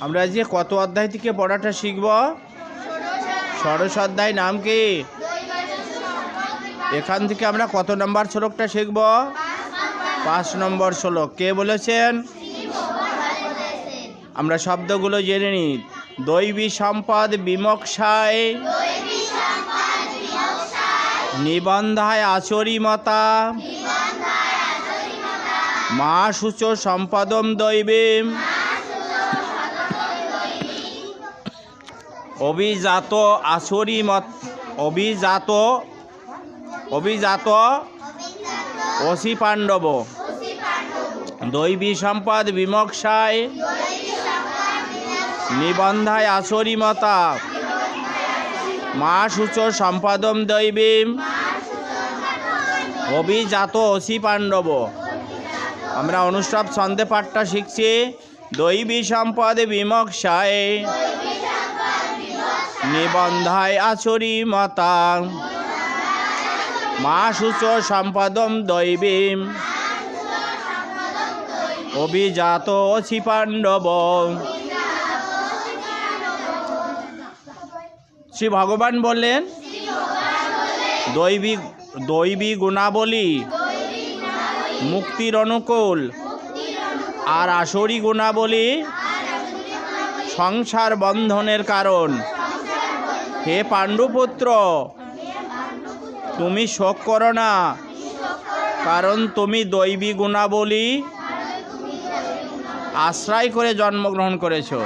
আমরা যে কত অধ্যায় থেকে পড়াটা শিখব? ষোড়শ অধ্যায়। নাম কি? এখান থেকে আমরা কত নম্বর শ্লোকটা শিখব? 5 নম্বর শ্লোক। কে বলেছেন? আমরা শব্দগুলো জেনে নিই। দৈবী সম্পদ বিমোক্ষায় নিবন্ধায় আচরিমতা মা শুচ সম্পদম দৈবীম অভিজাত আচরিমত অভিজাত অসি পাণ্ডব। দৈবী সম্পদ বিমোক্ষায় নিবন্ধায় আচরিমতা মা শুচ সম্পদম দৈবীম অভিজাত অসি পাণ্ডব। আমরা অনুষ্ঠব ছন্দে পাঠটা শিখছি। দৈবী সম্পদ বিমোক্ষায় নিবন্ধায় আচরিমতা মা শুচ সম্পদম দৈবীম অভিজাত অসি পাণ্ডব। শ্রী ভগবান বললেন দৈবী গুণাবলী মুক্তির অনুকূল, আর আসরি গুণাবলী সংসার বন্ধনের কারণ। হে পাণ্ডুপুত্র, তুমি শোক করো না, কারণ তুমি দৈবী গুণাবলী আশ্রয় করে জন্মগ্রহণ করেছো।